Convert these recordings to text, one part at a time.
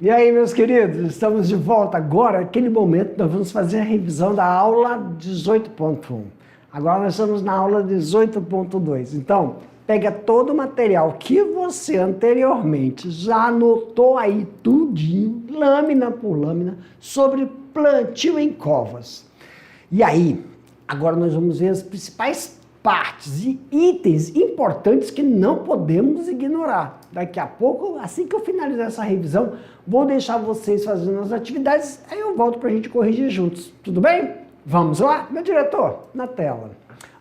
E aí, meus queridos, estamos de volta. Agora, naquele momento, nós vamos fazer a revisão da aula 18.1. Agora nós estamos na aula 18.2. Então, pega todo o material que você anteriormente já anotou aí tudinho, lâmina por lâmina, sobre plantio em covas. E aí, agora nós vamos ver as principais partes e itens importantes que não podemos ignorar. Daqui a pouco, assim que eu finalizar essa revisão, vou deixar vocês fazendo as atividades, aí eu volto para a gente corrigir juntos. Tudo bem? Vamos lá? Meu diretor, na tela.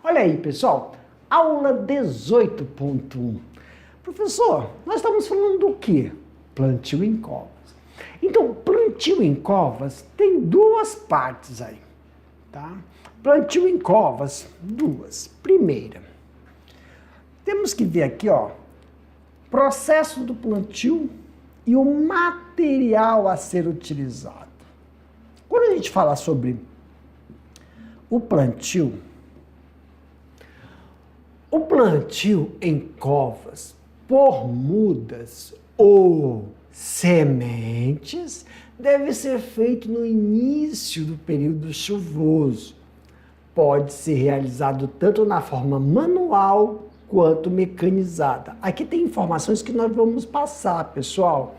Olha aí, pessoal, aula 18.1. Professor, nós estamos falando do quê? Plantio em covas. Então, plantio em covas tem duas partes aí, tá? Plantio em covas, duas. Primeira, temos que ver aqui, ó, processo do plantio e o material a ser utilizado. Quando a gente fala sobre o plantio em covas por mudas ou sementes deve ser feito no início do período chuvoso. Pode ser realizado tanto na forma manual quanto mecanizada. Aqui tem informações que nós vamos passar, pessoal.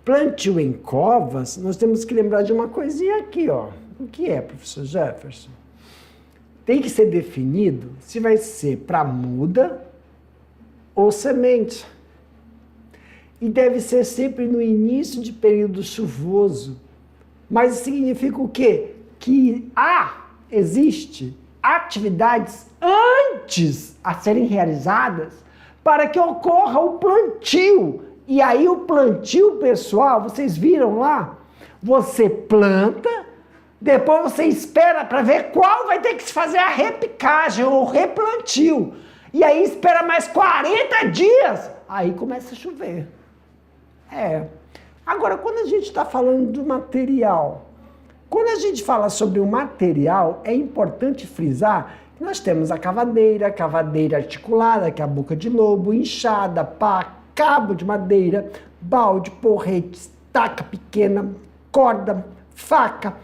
Plantio em covas, nós temos que lembrar de uma coisinha aqui, ó. O que é, professor Jefferson? Tem que ser definido se vai ser para muda ou semente. E deve ser sempre no início de período chuvoso. Mas significa o quê? Que existe atividades antes a serem realizadas para que ocorra o plantio. E aí o plantio, pessoal, vocês viram lá? Você planta, depois você espera para ver qual vai ter que se fazer a repicagem ou replantio. E aí espera mais 40 dias, aí começa a chover. Agora, quando a gente está falando do material, quando a gente fala sobre o material, é importante frisar que nós temos a cavadeira articulada, que é a boca de lobo, enxada, pá, cabo de madeira, balde, porrete, estaca pequena, corda, faca,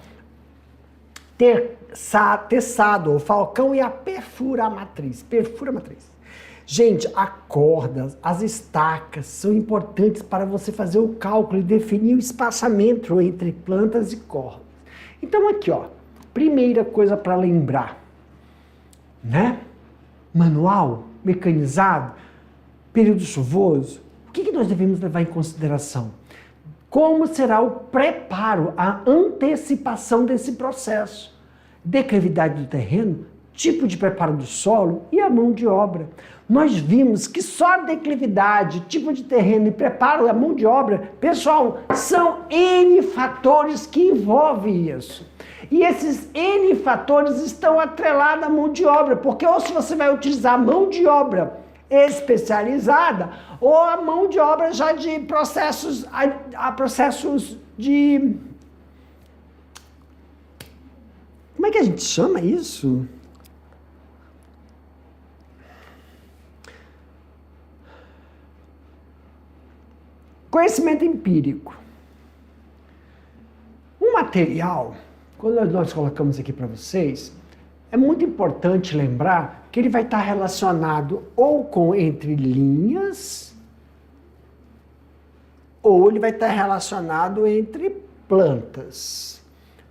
teçado ou falcão e a perfura-matriz. Gente, a corda, as estacas são importantes para você fazer o cálculo e definir o espaçamento entre plantas e cordas. Então aqui, ó, primeira coisa para lembrar, né? Manual, mecanizado, período chuvoso, o que nós devemos levar em consideração? Como será o preparo, a antecipação desse processo? Declividade do terreno, tipo de preparo do solo e a mão de obra. Nós vimos que só a declividade, tipo de terreno e preparo da mão de obra, pessoal, são N fatores que envolvem isso. E esses N fatores estão atrelados à mão de obra, porque ou se você vai utilizar a mão de obra especializada ou a mão de obra já de processos, processos de... Como é que a gente chama isso? Conhecimento empírico. O material, quando nós colocamos aqui para vocês, é muito importante lembrar que ele vai estar relacionado ou com entrelinhas, ou ele vai estar relacionado entre plantas.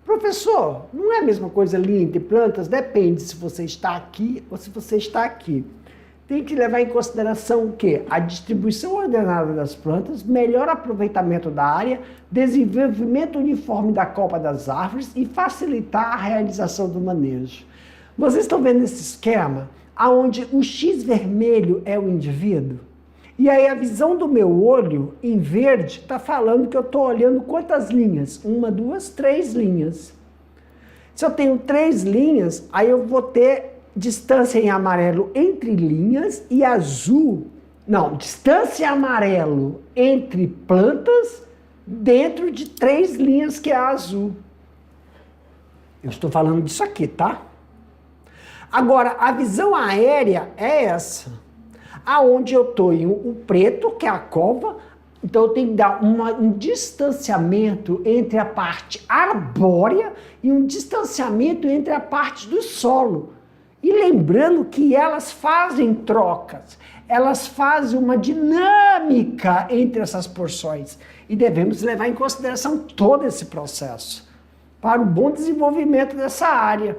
Professor, não é a mesma coisa linha entre plantas? Depende se você está aqui ou se você está aqui. Tem que levar em consideração o quê? A distribuição ordenada das plantas, melhor aproveitamento da área, desenvolvimento uniforme da copa das árvores e facilitar a realização do manejo. Vocês estão vendo esse esquema? Onde o X vermelho é o indivíduo? E aí a visão do meu olho, em verde, está falando que eu estou olhando quantas linhas? 1, 2, 3 linhas. Se eu tenho 3 linhas, aí eu vou ter distância em amarelo entre linhas e azul. Não, distância amarelo entre plantas dentro de 3 linhas que é azul. Eu estou falando disso aqui, tá? Agora, a visão aérea é essa. Aonde eu estou em o preto, que é a cova, Então eu tenho que dar um distanciamento entre a parte arbórea e um distanciamento entre a parte do solo. E lembrando que elas fazem trocas, elas fazem uma dinâmica entre essas porções. E devemos levar em consideração todo esse processo para o bom desenvolvimento dessa área.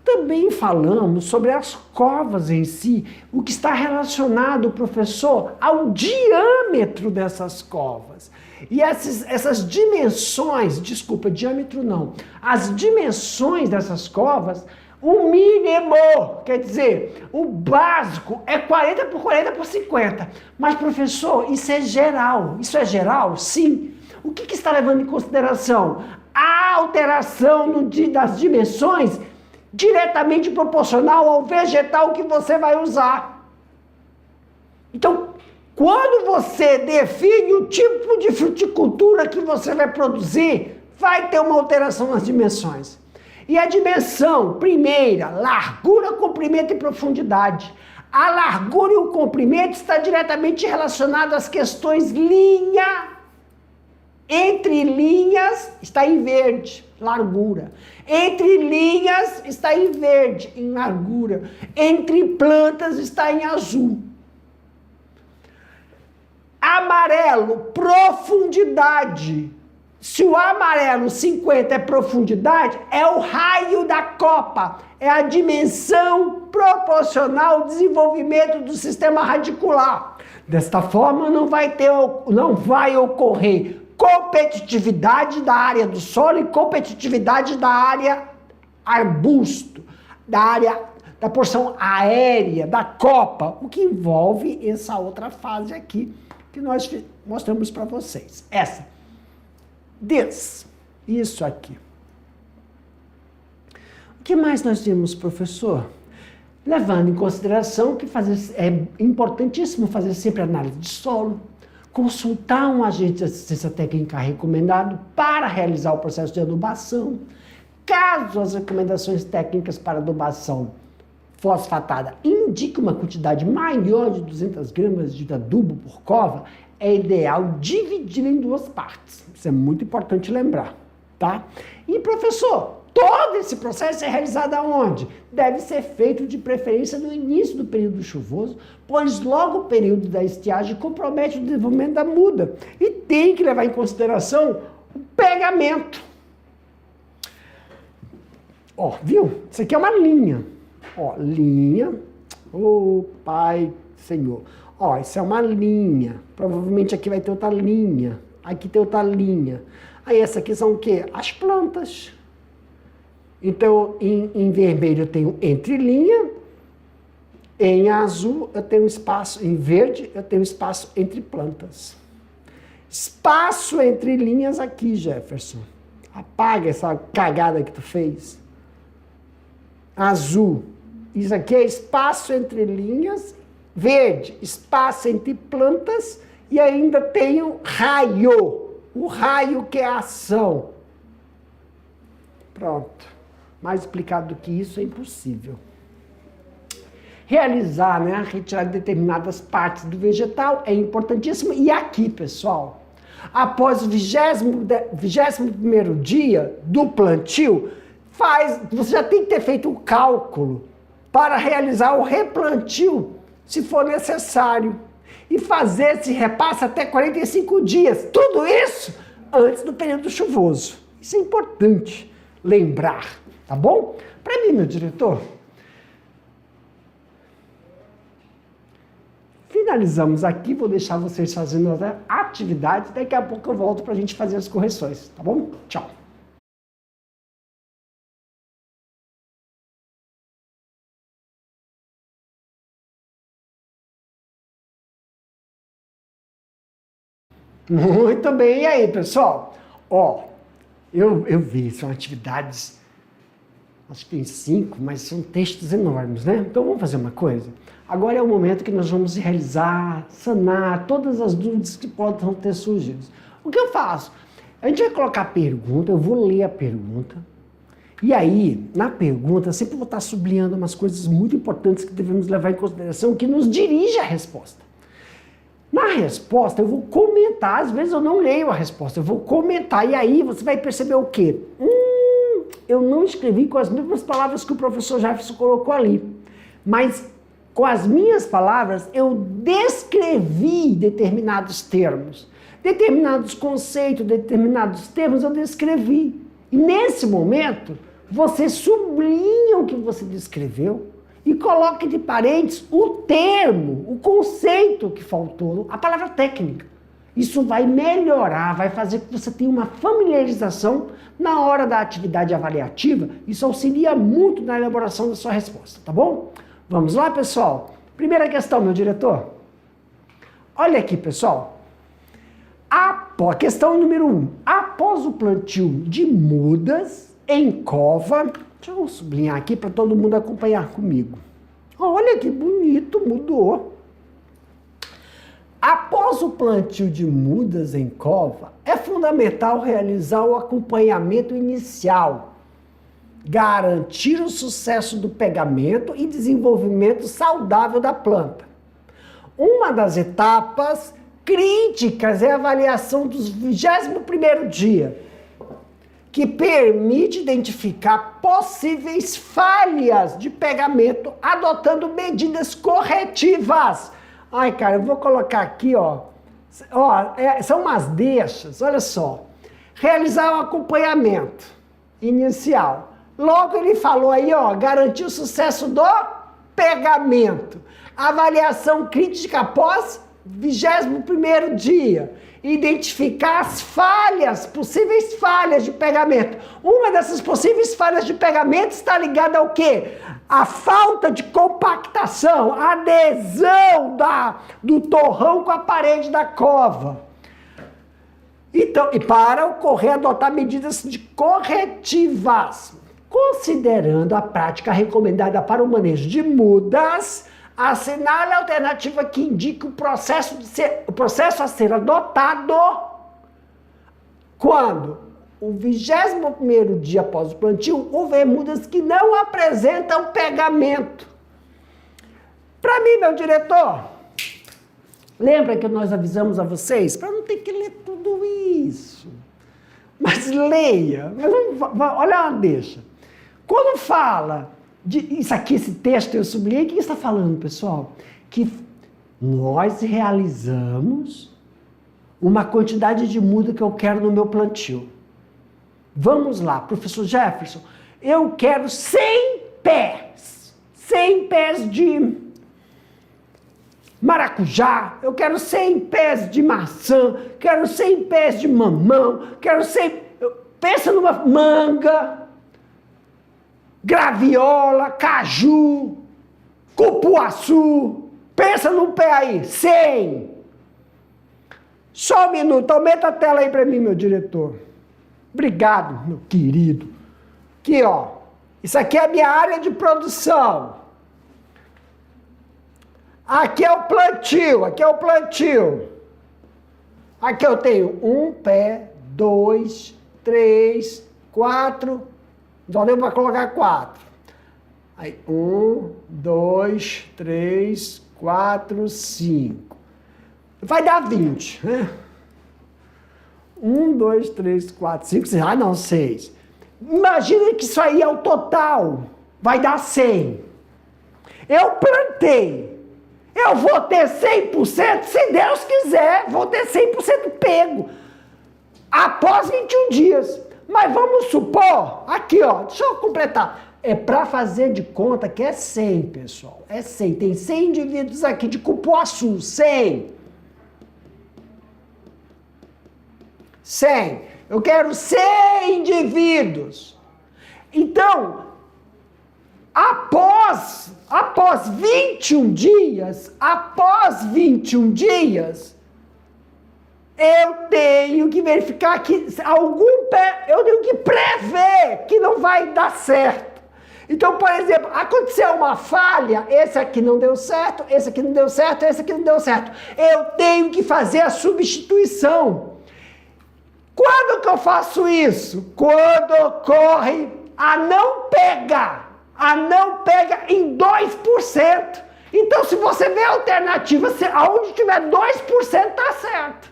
Também falamos sobre as covas em si, o que está relacionado, professor, ao diâmetro dessas covas. E essas dimensões, desculpa, diâmetro não, as dimensões dessas covas, o mínimo, quer dizer, o básico é 40 por 40 por 50. Mas, professor, isso é geral. Isso é geral? Sim. O que está levando em consideração? A alteração das dimensões diretamente proporcional ao vegetal que você vai usar. Então, quando você define o tipo de fruticultura que você vai produzir, vai ter uma alteração nas dimensões. E a dimensão, primeira, largura, comprimento e profundidade. A largura e o comprimento está diretamente relacionado às questões linha. Entre linhas está em verde, largura. Entre linhas está em verde, em largura. Entre plantas está em azul. Amarelo, profundidade. Se o amarelo 50 é profundidade, é o raio da copa. É a dimensão proporcional ao desenvolvimento do sistema radicular. Desta forma, não vai ocorrer competitividade da área do solo e competitividade da área arbusto, da porção aérea, da copa, o que envolve essa outra fase aqui que nós mostramos para vocês. Isso aqui. O que mais nós temos, professor? Levando em consideração que é importantíssimo fazer sempre análise de solo, consultar um agente de assistência técnica recomendado para realizar o processo de adubação. Caso as recomendações técnicas para adubação fosfatada indiquem uma quantidade maior de 200 gramas de adubo por cova, é ideal dividir em duas partes. Isso é muito importante lembrar, tá? E, professor, todo esse processo é realizado aonde? Deve ser feito de preferência no início do período chuvoso, pois logo o período da estiagem compromete o desenvolvimento da muda. E tem que levar em consideração o pegamento. Ó, viu? Isso aqui é uma linha. Ó, linha. Ô, Pai Senhor. Ó, isso é uma linha. Provavelmente aqui vai ter outra linha. Aqui tem outra linha. Aí essa aqui são o quê? As plantas. Então, em vermelho eu tenho entre linha, em azul eu tenho espaço, em verde eu tenho espaço entre plantas. Espaço entre linhas aqui, Jefferson. Apaga essa cagada que tu fez. Azul. Isso aqui é espaço entre linhas. Verde, espaço entre plantas. E ainda tenho raio. O raio que é a ação. Pronto. Mais explicado do que isso é impossível. Realizar, né, retirar determinadas partes do vegetal é importantíssimo. E aqui, pessoal, após o 21º dia do plantio, você já tem que ter feito o cálculo para realizar o replantio, se for necessário. E fazer esse repasse até 45 dias. Tudo isso antes do período chuvoso. Isso é importante lembrar. Tá bom? Para mim, meu diretor, finalizamos aqui. Vou deixar vocês fazendo as atividades. Daqui a pouco eu volto para a gente fazer as correções. Tá bom? Tchau. Muito bem. E aí, pessoal? Ó, eu vi, são atividades... Acho que tem 5, mas são textos enormes, né? Então vamos fazer uma coisa. Agora é o momento que nós vamos realizar, sanar todas as dúvidas que possam ter surgido. O que eu faço? A gente vai colocar a pergunta, eu vou ler a pergunta. E aí, na pergunta, eu sempre vou estar sublinhando umas coisas muito importantes que devemos levar em consideração, que nos dirige à resposta. Na resposta, eu vou comentar. Às vezes eu não leio a resposta, eu vou comentar. E aí você vai perceber o quê? Eu não escrevi com as mesmas palavras que o professor Jefferson colocou ali. Mas com as minhas palavras, eu descrevi determinados termos. Determinados conceitos, determinados termos eu descrevi. E nesse momento, você sublinha o que você descreveu e coloque de parênteses o termo, o conceito que faltou, a palavra técnica. Isso vai melhorar, vai fazer com que você tenha uma familiarização na hora da atividade avaliativa. Isso auxilia muito na elaboração da sua resposta, tá bom? Vamos lá, pessoal? Primeira questão, meu diretor. Olha aqui, pessoal. Questão número 1. Após o plantio de mudas em cova, deixa eu sublinhar aqui para todo mundo acompanhar comigo. Olha que bonito, mudou. Após o plantio de mudas em cova, é fundamental realizar o acompanhamento inicial, garantir o sucesso do pegamento e desenvolvimento saudável da planta. Uma das etapas críticas é a avaliação dos 21º dia, que permite identificar possíveis falhas de pegamento, adotando medidas corretivas. Ai, cara, eu vou colocar aqui, são umas deixas, olha só. Realizar o acompanhamento inicial. Logo ele falou aí, garantir o sucesso do pegamento. Avaliação crítica após 21º dia. Identificar as falhas, possíveis falhas de pegamento. Uma dessas possíveis falhas de pegamento está ligada ao quê? A falta de compactação, a adesão do torrão com a parede da cova. Então, e para ocorrer, adotar medidas corretivas, considerando a prática recomendada para o manejo de mudas, assinale a alternativa que indique o processo a ser adotado quando o 21º dia após o plantio houver mudas que não apresentam pegamento. Para mim, meu diretor, lembra que nós avisamos a vocês para não ter que ler tudo isso? Mas leia, olha uma deixa. Quando fala isso aqui, esse texto eu sublinhei, o que está falando, pessoal? Que nós realizamos uma quantidade de muda que eu quero no meu plantio. Vamos lá, professor Jefferson, eu quero 100 pés de maracujá, eu quero 100 pés de maçã, quero 100 pés de mamão, pensa numa manga, graviola, caju, cupuaçu, pensa num pé aí, 100. Só um minuto, aumenta a tela aí para mim, meu diretor. Obrigado, meu querido. Aqui, isso aqui é a minha área de produção. Aqui é o plantio, Aqui eu tenho 1 pé, 2, 3, 4, só deu para colocar 4. Aí, 1, 2, 3, 4, 5. Vai dar 20, né? 1, 2, 3, 4, 5, 6. Ah, não, 6. Imagina que isso aí é o total. Vai dar 100. Eu plantei. Eu vou ter 100%, se Deus quiser, vou ter 100% pego. Após 21 dias. Mas vamos supor, aqui, deixa eu completar. É para fazer de conta que é 100, pessoal. É 100. Tem 100 indivíduos aqui de cupuaçu. 100. 100. Eu quero 100 indivíduos. Então, após 21 dias, eu tenho que verificar que eu tenho que prever que não vai dar certo. Então, por exemplo, aconteceu uma falha, esse aqui não deu certo, esse aqui não deu certo, esse aqui não deu certo. Eu tenho que fazer a substituição. Quando que eu faço isso? Quando ocorre a não pega em 2%. Então, se você vê a alternativa, aonde tiver 2%, tá certo.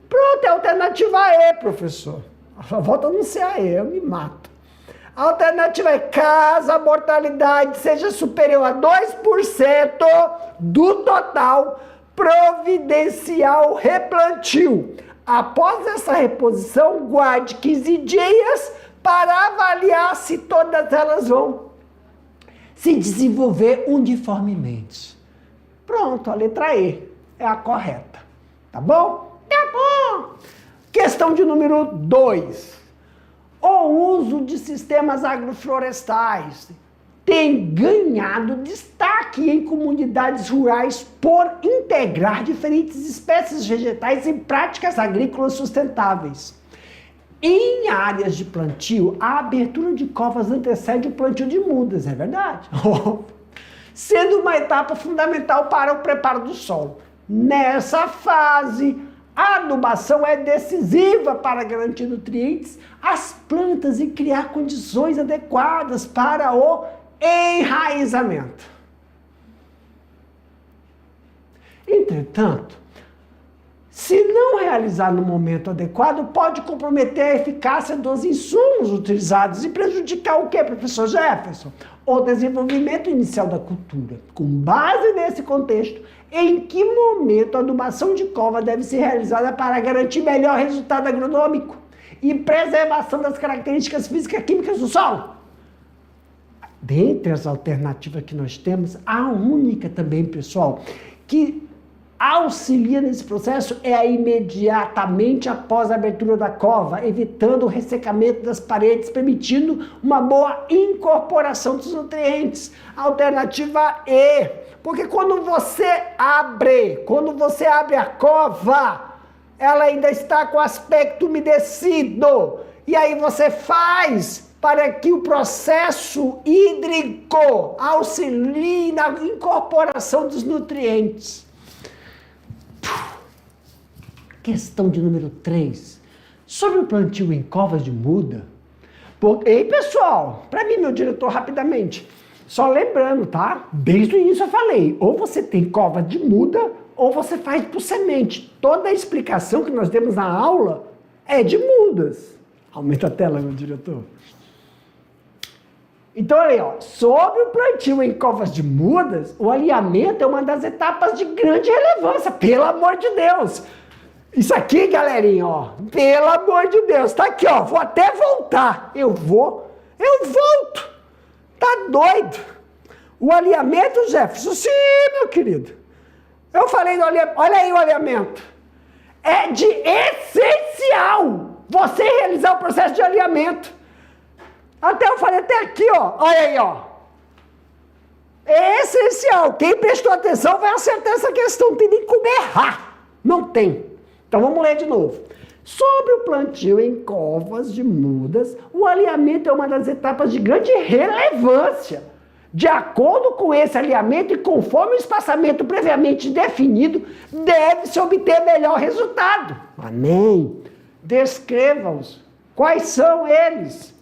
Pronto, é a alternativa E, professor. Só volta a não ser a E, eu me mato. A alternativa é caso a mortalidade seja superior a 2% do total, providenciar o replantio. Após essa reposição, guarde 15 dias para avaliar se todas elas vão se desenvolver uniformemente. Pronto, a letra E é a correta. Tá bom? Tá bom! Questão de número 2. O uso de sistemas agroflorestais tem ganhado destaque em comunidades rurais por integrar diferentes espécies vegetais em práticas agrícolas sustentáveis. Em áreas de plantio, a abertura de covas antecede o plantio de mudas, é verdade? Sendo uma etapa fundamental para o preparo do solo. Nessa fase, a adubação é decisiva para garantir nutrientes às plantas e criar condições adequadas para o enraizamento. Entretanto, se não realizar no momento adequado, pode comprometer a eficácia dos insumos utilizados e prejudicar o quê, professor Jefferson? O desenvolvimento inicial da cultura. Com base nesse contexto, em que momento a adubação de cova deve ser realizada para garantir melhor resultado agronômico e preservação das características físicas e químicas do solo? Dentre as alternativas que nós temos, a única também, pessoal, que auxilia nesse processo é a imediatamente após a abertura da cova, evitando o ressecamento das paredes, permitindo uma boa incorporação dos nutrientes. Alternativa E, porque quando você abre a cova, ela ainda está com aspecto umedecido, e aí você faz para que o processo hídrico auxilie na incorporação dos nutrientes. Questão de número 3. Sobre o plantio em covas de muda. Ei, pessoal, para mim, meu diretor, rapidamente. Só lembrando, tá? Desde o início eu falei, ou você tem cova de muda, ou você faz por semente. Toda a explicação que nós temos na aula é de mudas. Aumenta a tela, meu diretor. Então, olha aí, ó, sobre o plantio em covas de mudas, o alinhamento é uma das etapas de grande relevância, pelo amor de Deus. Isso aqui, galerinha, ó, pelo amor de Deus, tá aqui, ó, vou até voltar. Eu volto. Tá doido? O alinhamento, Jefferson, sim, meu querido. Eu falei do alinhamento, olha aí o alinhamento. É de essencial você realizar o processo de alinhamento. Até eu falei até aqui, ó, olha aí, ó. É essencial. Quem prestou atenção vai acertar essa questão, não tem nem como errar. Não tem. Então vamos ler de novo. Sobre o plantio em covas de mudas, o alinhamento é uma das etapas de grande relevância. De acordo com esse alinhamento e conforme o espaçamento previamente definido, deve-se obter melhor resultado. Amém. Descreva-os. Quais são eles?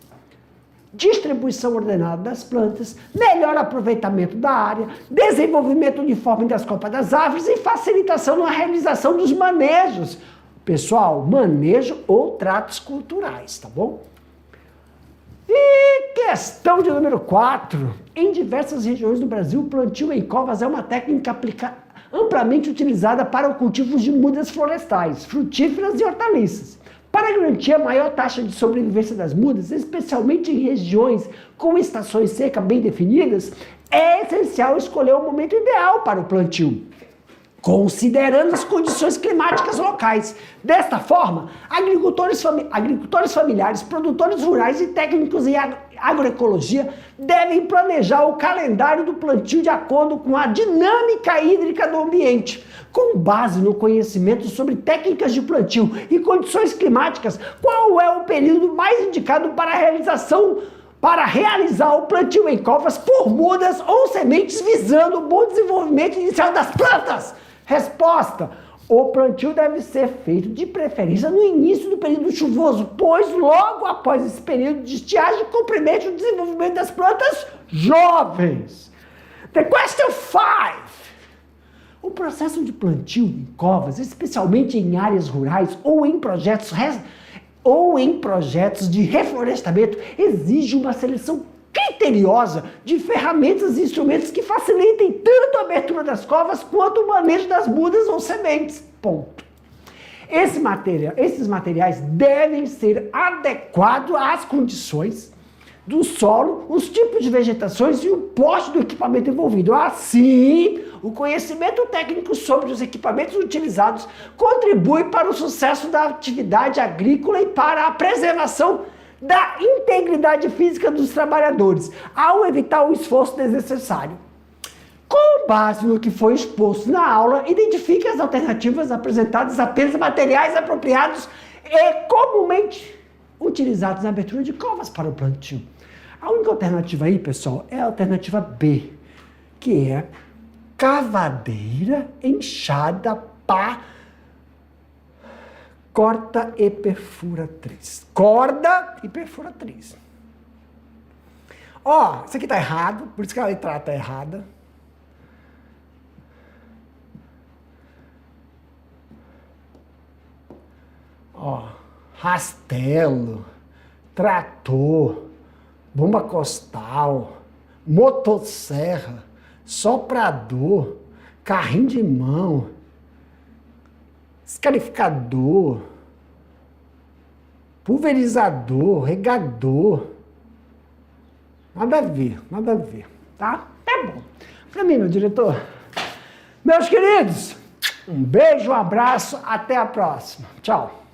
Distribuição ordenada das plantas, melhor aproveitamento da área, desenvolvimento uniforme das copas das árvores e facilitação na realização dos manejos. Pessoal, manejo ou tratos culturais, tá bom? E questão de número 4. Em diversas regiões do Brasil, o plantio em covas é uma técnica amplamente utilizada para o cultivo de mudas florestais, frutíferas e hortaliças. Para garantir a maior taxa de sobrevivência das mudas, especialmente em regiões com estações secas bem definidas, é essencial escolher o momento ideal para o plantio, considerando as condições climáticas locais. Desta forma, agricultores familiares, produtores rurais e técnicos em agroecologia devem planejar o calendário do plantio de acordo com a dinâmica hídrica do ambiente. Com base no conhecimento sobre técnicas de plantio e condições climáticas, qual é o período mais indicado para realizar o plantio em covas por mudas ou sementes visando o bom desenvolvimento inicial das plantas? Resposta: o plantio deve ser feito de preferência no início do período chuvoso, pois logo após esse período de estiagem compromete o desenvolvimento das plantas jovens. The question 5. O processo de plantio em covas, especialmente em áreas rurais ou em projetos de reflorestamento, exige uma seleção criteriosa de ferramentas e instrumentos que facilitem tanto a abertura das covas quanto o manejo das mudas ou sementes. Ponto. Esses materiais devem ser adequados às condições do solo, os tipos de vegetações e o porte do equipamento envolvido. Assim, o conhecimento técnico sobre os equipamentos utilizados contribui para o sucesso da atividade agrícola e para a preservação da integridade física dos trabalhadores, ao evitar o esforço desnecessário. Com base no que foi exposto na aula, identifique as alternativas apresentadas apenas materiais apropriados e comumente utilizados na abertura de covas para o plantio. A única alternativa aí, pessoal, é a alternativa B, que é cavadeira, enxada, pá, corta e perfuratriz. Corda e perfuratriz. Ó, isso aqui tá errado, por isso que a letra A tá errada. Ó, rastelo, trator, bomba costal, motosserra, soprador, carrinho de mão, escarificador, pulverizador, regador. Nada a ver, tá? Tá bom. Pra mim, meu diretor. Meus queridos, um beijo, um abraço, até a próxima. Tchau.